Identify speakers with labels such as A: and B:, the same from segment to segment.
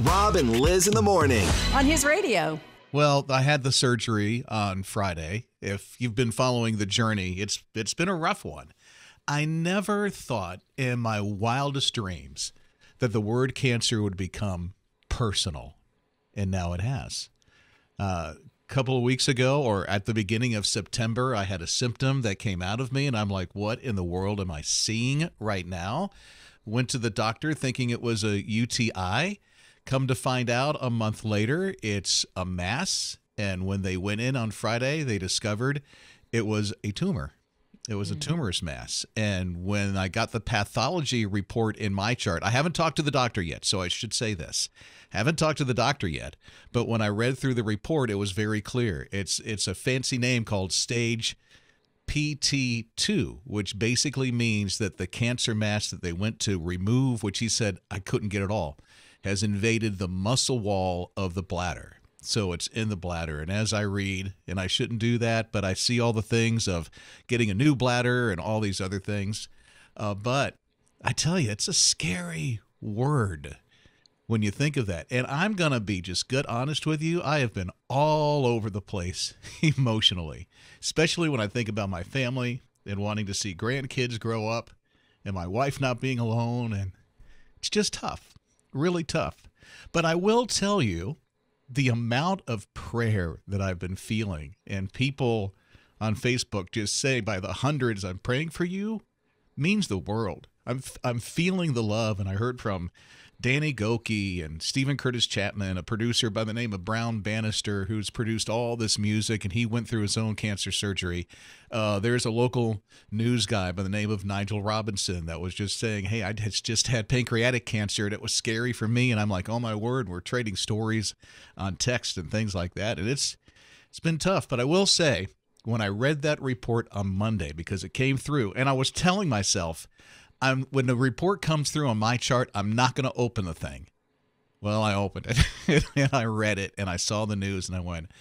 A: Rob and Lizz in the morning.
B: On his radio.
C: Well, I had the surgery on Friday. If you've been following the journey, it's been a rough one. I never thought in my wildest dreams that the word cancer would become personal, and now it has. A couple of weeks ago, or at the beginning of September, I had a symptom that came out of me, and I'm like, what in the world am I seeing right now? Went to the doctor thinking it was a UTI. Come to find out a month later, it's a mass. And when they went in on Friday, they discovered it was a tumor. It was a tumorous mass. And when I got the pathology report in my chart, I haven't talked to the doctor yet, so I should say this. Haven't talked to the doctor yet. But when I read through the report, it was very clear. It's a fancy name called stage PT2, which basically means that the cancer mass that they went to remove, which he said I couldn't get at all, has invaded the muscle wall of the bladder. So it's in the bladder. And as I read, and I shouldn't do that, but I see all the things of getting a new bladder and all these other things. But I tell you, it's a scary word when you think of that. And I'm going to be just good honest with you. I have been all over the place emotionally, especially when I think about my family and wanting to see grandkids grow up and my wife not being alone. And it's just tough. Really tough. But I will tell you the amount of prayer that I've been feeling, and people on Facebook just say by the hundreds, I'm praying for you, means the world. I'm feeling the love. And I heard from Danny Goki and Stephen Curtis Chapman, a producer by the name of Brown Bannister, who's produced all this music, and he went through his own cancer surgery. There's a local news guy by the name of Nigel Robinson that was just saying, hey, I just had pancreatic cancer, and it was scary for me. And I'm like, oh, my word, we're trading stories on text and things like that. And it's been tough. But I will say, when I read that report on Monday, because it came through, and I was telling myself, when the report comes through on my chart, I'm not going to open the thing. Well, I opened it, and I read it, and I saw the news, and I went,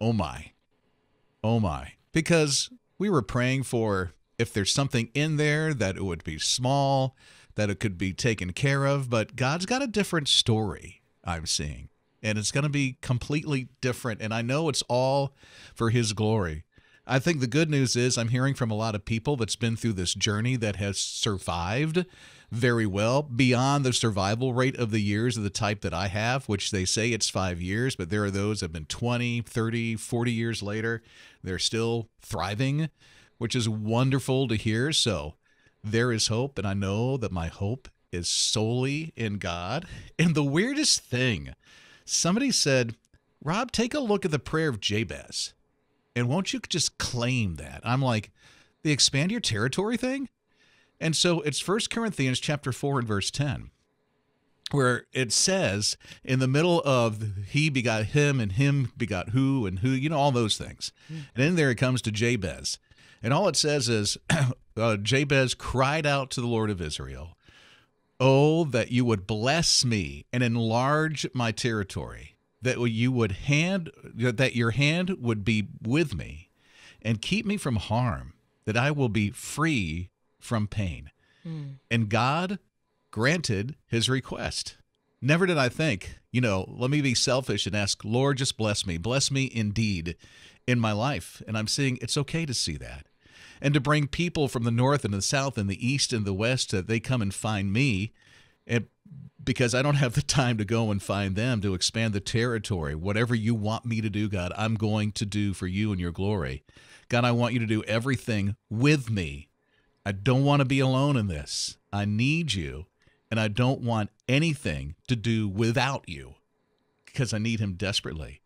C: oh, my. Oh, my. Because we were praying for if there's something in there that it would be small, that it could be taken care of. But God's got a different story, I'm seeing, and it's going to be completely different. And I know it's all for His glory. I think the good news is I'm hearing from a lot of people that's been through this journey that has survived very well beyond the survival rate of the years of the type that I have, which they say it's 5 years, but there are those that have been 20, 30, 40 years later. They're still thriving, which is wonderful to hear. So there is hope, and I know that my hope is solely in God. And the weirdest thing, somebody said, Rob, take a look at the prayer of Jabez. And won't you just claim that? I'm like, the expand your territory thing? And so it's 1 Corinthians chapter 4 and verse 10, where it says in the middle of he begot him and him begot who and who, you know, all those things. And in there it comes to Jabez. And all it says is Jabez cried out to the Lord of Israel, oh, that you would bless me and enlarge my territory, that your hand would be with me and keep me from harm, that I will be free from pain. And God granted his request. Never did I think, let me be selfish and ask, Lord, just bless me indeed in my life. And I'm saying it's okay to see that. And to bring people from the north and the south and the east and the west, that they come and find me, and because I don't have the time to go and find them, to expand the territory. Whatever you want me to do, God, I'm going to do for you and your glory. God, I want you to do everything with me. I don't want to be alone in this. I need you, and I don't want anything to do without you, because I need him desperately.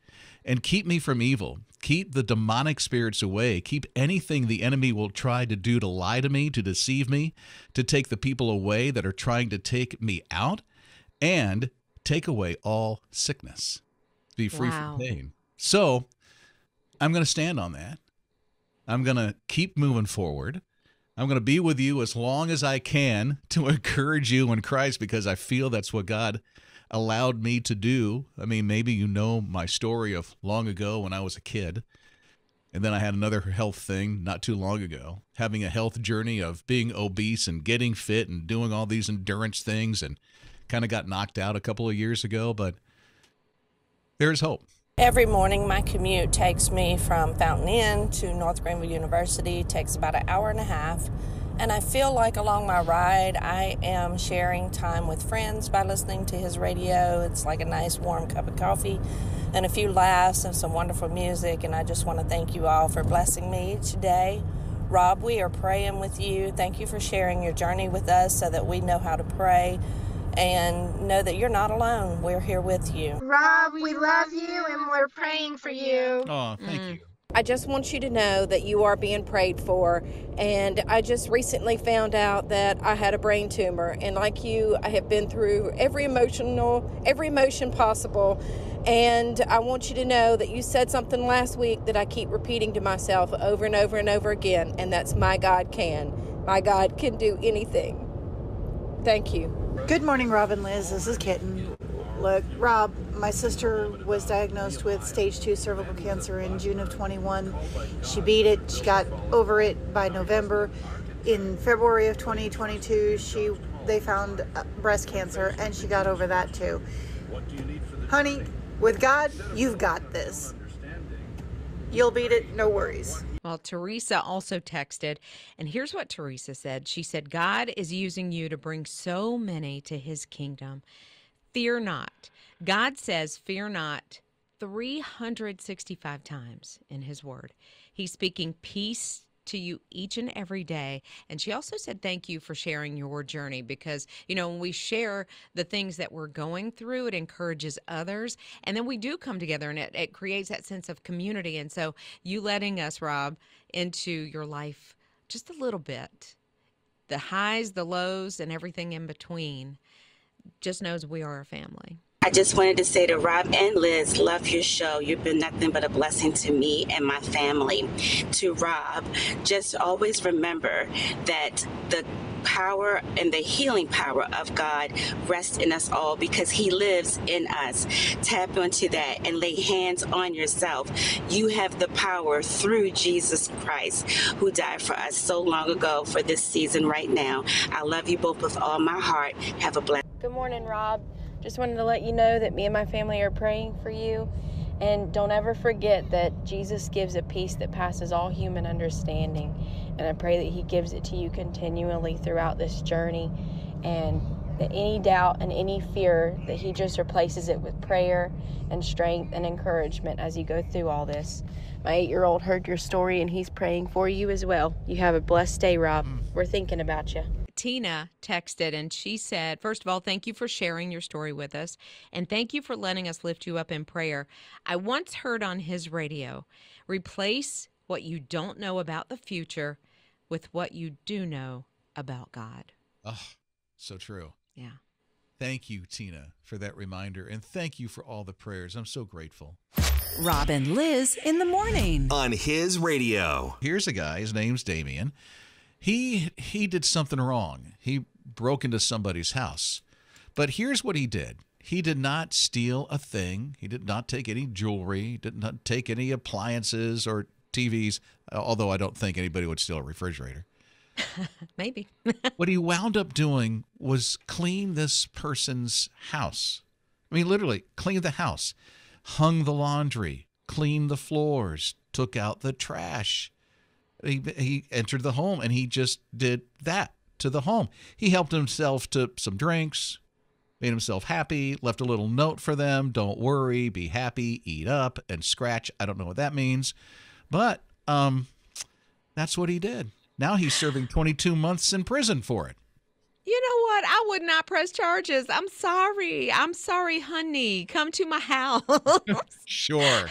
C: And keep me from evil. Keep the demonic spirits away. Keep anything the enemy will try to do to lie to me, to deceive me, to take the people away that are trying to take me out, and take away all sickness. Be free from pain. So I'm going to stand on that. I'm going to keep moving forward. I'm going to be with you as long as I can to encourage you in Christ, because I feel that's what God allowed me to do. I mean, maybe you know my story of long ago when I was a kid, and then I had another health thing not too long ago, having a health journey of being obese and getting fit and doing all these endurance things and kind of got knocked out a couple of years ago, but there's hope.
B: Every morning, my commute takes me from Fountain Inn to North Greenville University. It takes about an hour and a half. And I feel like along my ride, I am sharing time with friends by listening to his radio. It's like a nice warm cup of coffee and a few laughs and some wonderful music. And I just want to thank you all for blessing me each day. Rob, we are praying with you. Thank you for sharing your journey with us so that we know how to pray and know that you're not alone. We're here with you.
D: Rob, we love you and we're praying for you.
C: Oh, thank you.
E: I just want you to know that you are being prayed for. And I just recently found out that I had a brain tumor. And like you, I have been through every emotion possible. And I want you to know that you said something last week that I keep repeating to myself over and over and over again. And that's my God can. My God can do anything. Thank you.
F: Good morning, Rob and Lizz. This is Kitten. Look, Rob, my sister was diagnosed with stage 2 cervical cancer in June of 21. She beat it. She got over it by November. In February of 2022, they found breast cancer, and she got over that too. Honey, with God, you've got this. You'll beat it, no worries.
G: Well, Teresa also texted, and here's what Teresa said. She said, God is using you to bring so many to his kingdom. Fear not. God says, fear not, 365 times in his word. He's speaking peace to you each and every day. And she also said, thank you for sharing your journey, because, when we share the things that we're going through, it encourages others. And then we do come together, and it creates that sense of community. And so you letting us, Rob, into your life just a little bit, the highs, the lows, and everything in between, just knows we are a family.
H: I just wanted to say to Rob and Lizz, love your show. You've been nothing but a blessing to me and my family. To Rob, just always remember that the power and the healing power of God rests in us all, because he lives in us. Tap into that and lay hands on yourself. You have the power through Jesus Christ, who died for us so long ago for this season right now. I love you both with all my heart. Have a blessed day.
I: Good morning, Rob. Just wanted to let you know that me and my family are praying for you. And don't ever forget that Jesus gives a peace that passes all human understanding. And I pray that he gives it to you continually throughout this journey. And that any doubt and any fear, that he just replaces it with prayer and strength and encouragement as you go through all this. My 8-year-old heard your story, and he's praying for you as well. You have a blessed day, Rob. We're thinking about you.
G: Tina texted, and she said, first of all, thank you for sharing your story with us, and thank you for letting us lift you up in prayer. I once heard on his radio, replace what you don't know about the future with what you do know about God.
C: Oh, so true.
G: Yeah.
C: Thank you, Tina, for that reminder, and thank you for all the prayers. I'm so grateful.
J: Rob and Lizz in the morning.
A: On his radio.
C: Here's a guy, his name's Damien. He did something wrong. He broke into somebody's house. But here's what he did. He did not steal a thing. He did not take any jewelry. He did not take any appliances or TVs, although I don't think anybody would steal a refrigerator.
G: Maybe.
C: What he wound up doing was clean this person's house. I mean, literally, clean the house, hung the laundry, cleaned the floors, took out the trash. He entered the home, and he just did that to the home. He helped himself to some drinks, made himself happy, left a little note for them. Don't worry, be happy, eat up, and scratch. I don't know what that means, but that's what he did. Now he's serving 22 months in prison for it.
G: You know what? I would not press charges. I'm sorry. I'm sorry, honey. Come to my house.
C: Sure.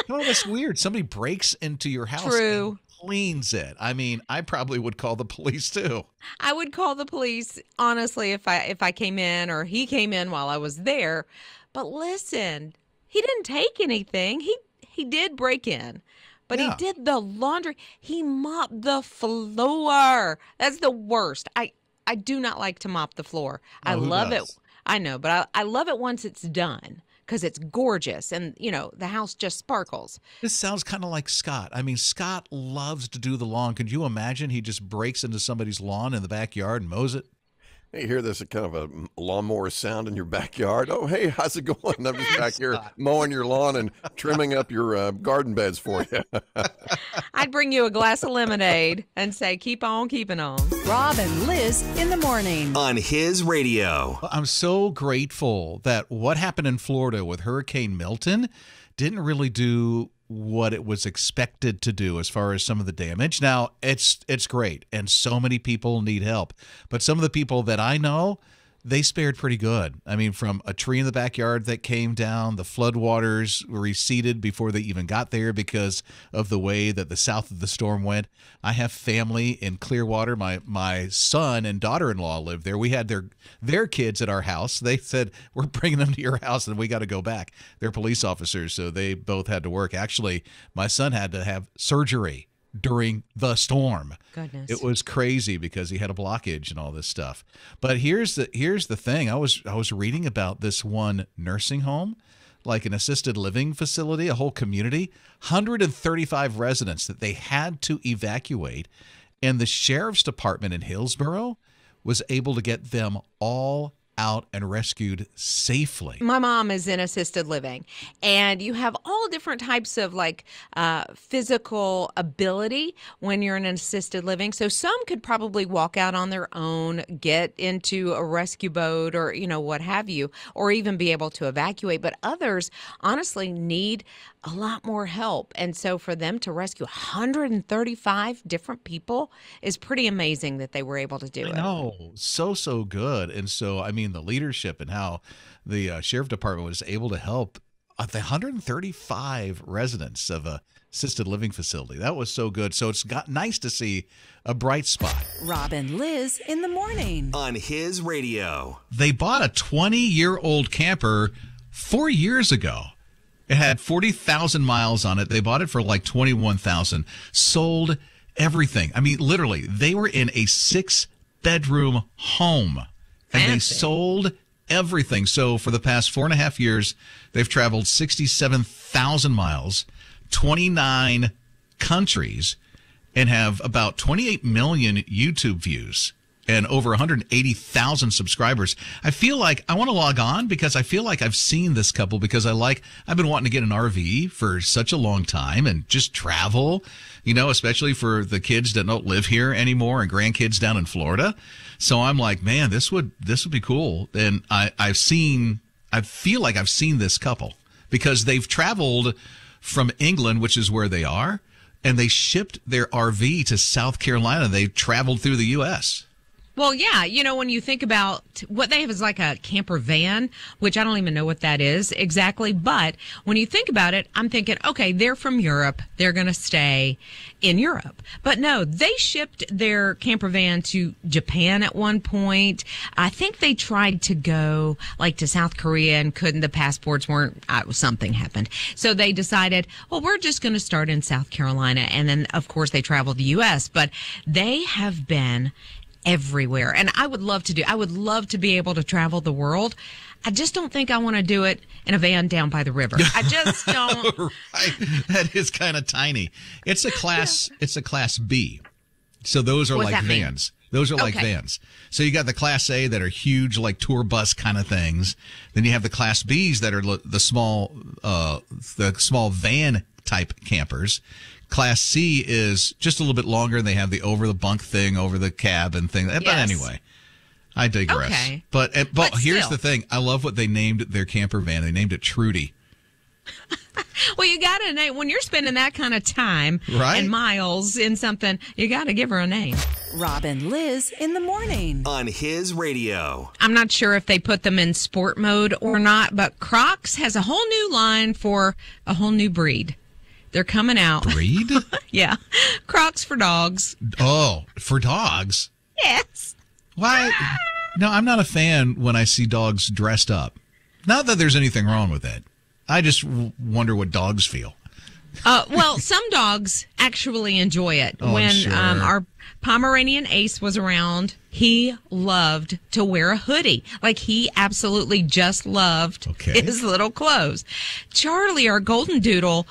C: No, that's weird. Somebody breaks into your house and cleans it. I mean, I probably would call the police too.
G: I would call the police, honestly, if I came in or he came in while I was there. But listen, he didn't take anything. He did break in. But he did the laundry. He mopped the floor. That's the worst. I do not like to mop the floor. I love it. I know, but I love it once it's done because it's gorgeous and, the house just sparkles.
C: This sounds kind of like Scott. I mean, Scott loves to do the lawn. Could you imagine he just breaks into somebody's lawn in the backyard and mows it?
K: You hear this kind of a lawnmower sound in your backyard. Oh, hey, how's it going? I'm just back here mowing your lawn and trimming up your garden beds for you.
G: I'd bring you a glass of lemonade and say, keep on keeping on.
J: Rob and Lizz in the morning.
A: On His Radio.
C: I'm so grateful that what happened in Florida with Hurricane Milton didn't really do what it was expected to do as far as some of the damage. Now, it's great, and so many people need help. But some of the people that I know, they spared pretty good. I mean, from a tree in the backyard that came down, the floodwaters receded before they even got there because of the way that the south of the storm went. I have family in Clearwater. My son and daughter-in-law live there. We had their kids at our house. They said, we're bringing them to your house and we got to go back. They're police officers, so they both had to work. Actually, my son had to have surgery during the storm.
G: Goodness.
C: It was crazy because he had a blockage and all this stuff. But here's the thing. I was reading about this one nursing home, like an assisted living facility, a whole community, 135 residents that they had to evacuate, and the sheriff's department in Hillsborough was able to get them all out and rescued safely.
G: My mom is in assisted living, and you have all different types of physical ability when you're in an assisted living. So some could probably walk out on their own, get into a rescue boat or, what have you, or even be able to evacuate. But others honestly need a lot more help. And so for them to rescue 135 different people is pretty amazing that they were able to do it.
C: I know. So good. And so, I mean, the leadership and how the sheriff department was able to help the 135 residents of a assisted living facility. That was so good. So it's nice to see a bright spot.
J: Rob and Lizz in the morning.
A: On His Radio.
C: They bought a 20-year-old camper 4 years ago. It had 40,000 miles on it. They bought it for like 21,000. Sold everything. I mean, literally, they were in a 6-bedroom home, and they sold everything. So for the past 4.5 years, they've traveled 67,000 miles, 29 countries, and have about 28 million YouTube views and over 180,000 subscribers. I feel like I want to log on because I feel like I've seen this couple because I've been wanting to get an RV for such a long time and just travel, especially for the kids that don't live here anymore and grandkids down in Florida. So I'm like, man, this would be cool. And I feel like I've seen this couple because they've traveled from England, which is where they are, and they shipped their RV to South Carolina. They traveled through the U.S.
G: Well, yeah, when you think about what they have is like a camper van, which I don't even know what that is exactly. But when you think about it, I'm thinking, okay, they're from Europe. They're going to stay in Europe. But no, they shipped their camper van to Japan at one point. I think they tried to go to South Korea and couldn't. The passports weren't, something happened. So they decided, well, we're just going to start in South Carolina. And then, of course, they traveled the U.S. But they have been everywhere. And I would love to be able to travel the world. I just don't think I want to do it in a van down by the river. I just don't.
C: Right. That is kind of tiny. It's a class B. So those are like vans. Those are like vans. So you got the Class A that are huge, like tour bus kind of things. Then you have the Class Bs that are the small van type campers. Class C is just a little bit longer, and they have the over the bunk thing, over the cab and thing. Yes. But anyway, I digress. Okay. But here's the thing. I love what they named their camper van. They named it Trudy.
G: Well, you got to name, when you're spending that kind of time and miles in something, you got to give her a name.
J: Rob and Lizz in the morning.
A: On His Radio.
G: I'm not sure if they put them in sport mode or not, but Crocs has a whole new line for a whole new breed. They're coming out.
C: Breed?
G: Yeah. Crocs for dogs.
C: Oh, for dogs?
G: Yes.
C: Why? No, I'm not a fan when I see dogs dressed up. Not that there's anything wrong with it. I just wonder what dogs feel.
G: Well, some dogs actually enjoy it. When our Pomeranian Ace was around, he loved to wear a hoodie. He absolutely just loved his little clothes. Charlie, our golden doodle,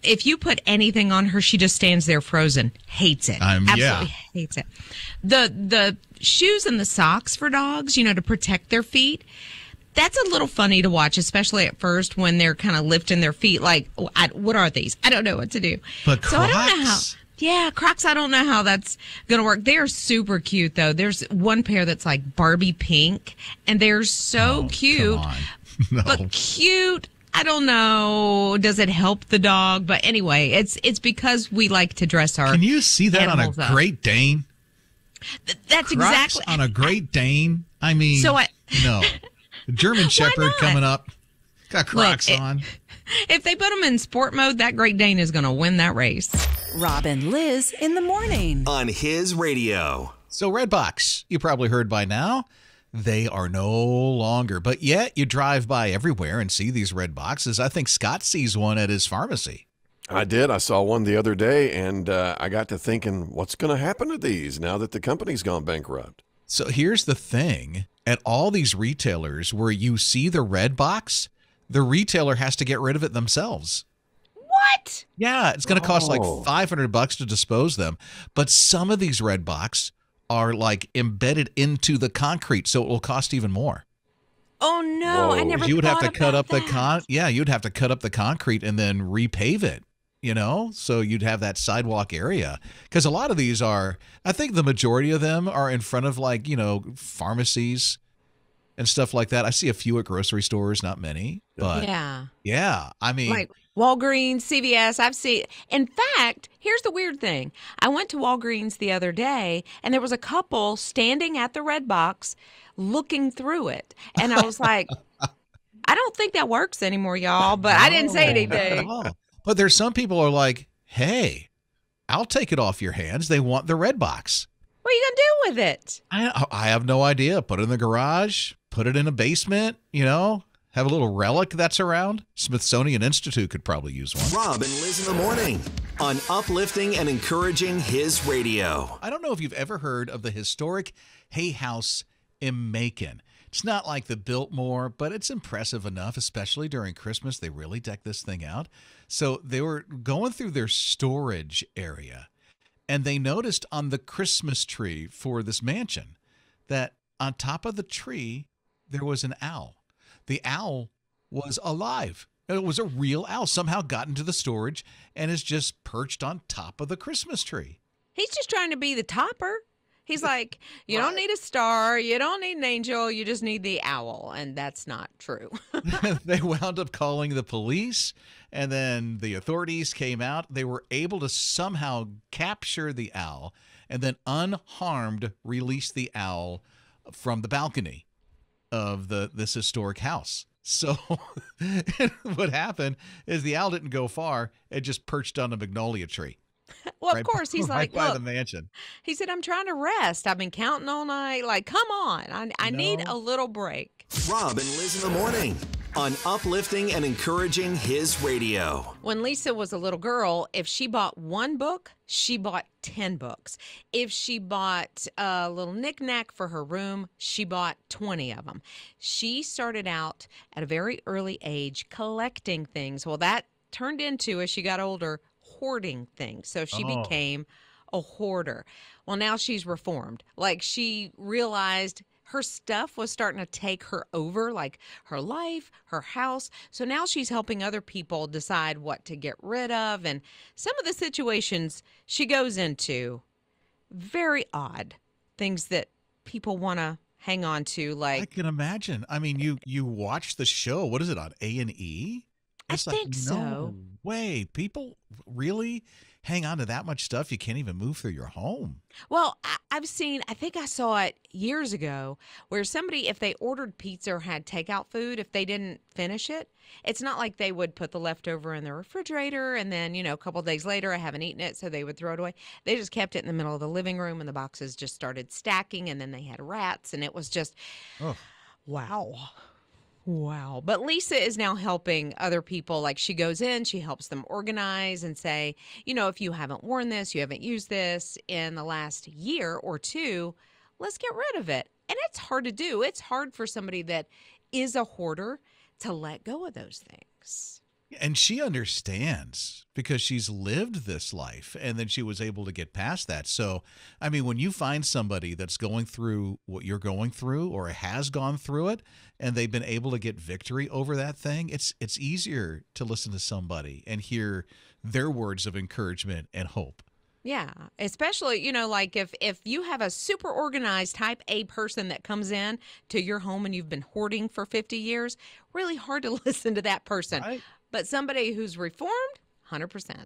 G: if you put anything on her, she just stands there frozen. Hates it. Absolutely hates it. The shoes and the socks for dogs, to protect their feet, that's a little funny to watch, especially at first when they're kind of lifting their feet like, what are these? I don't know what to do.
C: But
G: Crocs? I don't know how. Yeah, Crocs, I don't know how that's going to work. They're super cute, though. There's one pair that's like Barbie pink, and they're so cute.
C: Come on. No.
G: But cute. I don't know. Does it help the dog? But anyway, it's because we like to dress our
C: Can you see that on a
G: animals up.
C: Great Dane?
G: That's
C: Crocs
G: exactly
C: on a Great Dane? I mean, no. The German Shepherd coming up. Got Crocs on.
G: If they put them in sport mode, that Great Dane is going to win that race.
J: Rob and Lizz in the morning.
A: On His Radio.
C: So Redbox, you probably heard by now, they are no longer. But yet you drive by everywhere and see these red boxes. I think Scott sees one at his pharmacy.
K: I did. I saw one the other day, and I got to thinking, what's going to happen to these now that the company's gone bankrupt?
C: So here's the thing. At all these retailers where you see the red box, the retailer has to get rid of it themselves.
G: What?
C: Yeah, it's going to cost like $500 to dispose them. But some of these red box are like embedded into the concrete, so it will cost even more.
G: Oh no, I never.
C: You would have to
G: thought
C: cut
G: about
C: up the
G: that.
C: you'd have to cut up the concrete and then repave it. So you'd have that sidewalk area. Because a lot of these are, I think the majority of them are in front of like, pharmacies and stuff like that. I see a few at grocery stores, not many. But yeah, I mean.
G: Like Walgreens, CVS, I've seen. In fact, here's the weird thing. I went to Walgreens the other day, and there was a couple standing at the red box looking through it. And I was like, I don't think that works anymore, y'all. But I didn't say anything.
C: But there's some people are like, hey, I'll take it off your hands. They want the red box.
G: What are you going to do with it?
C: I have no idea. Put it in the garage, put it in a basement, have a little relic that's around. Smithsonian Institute could probably use one.
A: Rob and Liz in the morning on uplifting and encouraging His Radio.
C: I don't know if you've ever heard of the historic Hay House in Macon. It's not like the Biltmore, but it's impressive enough, especially during Christmas. They really deck this thing out. So they were going through their storage area, and they noticed on the Christmas tree for this mansion that on top of the tree, there was an owl. The owl was alive. It was a real owl. Somehow got into the storage and is just perched on top of the Christmas tree.
G: He's just trying to be the topper. He's like, you don't need a star, you don't need an angel, you just need the owl. And that's not true.
C: They wound up calling the police, and then the authorities came out. They were able to somehow capture the owl and then unharmed release the owl from the balcony of this historic house. So what happened is the owl didn't go far. It just perched on a magnolia tree.
G: Well, of course, he's like,
C: by
G: look,
C: the mansion.
G: He said, I'm trying to rest. I've been counting all night. Like, come on. I need a little break.
A: Rob and Liz in the morning on uplifting and encouraging His Radio.
G: When Lisa was a little girl, if she bought one book, she bought 10 books. If she bought a little knick-knack for her room, she bought 20 of them. She started out at a very early age collecting things. Well, that turned into, as she got older, hoarding things. So she became a hoarder. Well, now she's reformed. Like, she realized her stuff was starting to take her over, like her life, her house. So now she's helping other people decide what to get rid of. And some of the situations she goes into, very odd things that people want to hang on to. Like,
C: I can imagine. I mean, you watch the show. What is it, on A&E?
G: I think so.
C: No way. People really hang on to that much stuff you can't even move through your home.
G: Well, I think I saw it years ago where somebody, if they ordered pizza or had takeout food, if they didn't finish it, it's not like they would put the leftover in the refrigerator and then, a couple of days later, I haven't eaten it, so they would throw it away. They just kept it in the middle of the living room and the boxes just started stacking, and then they had rats, and it was just, wow. Wow. But Lisa is now helping other people. Like, she goes in, she helps them organize and say, if you haven't worn this, you haven't used this in the last year or two, let's get rid of it. And it's hard to do. It's hard for somebody that is a hoarder to let go of those things.
C: And she understands because she's lived this life and then she was able to get past that. So, I mean, when you find somebody that's going through what you're going through or has gone through it and they've been able to get victory over that thing, it's easier to listen to somebody and hear their words of encouragement and hope.
G: Yeah, especially, like if you have a super organized type A person that comes in to your home and you've been hoarding for 50 years, really hard to listen to that person.
C: Right.
G: But somebody who's reformed, 100%.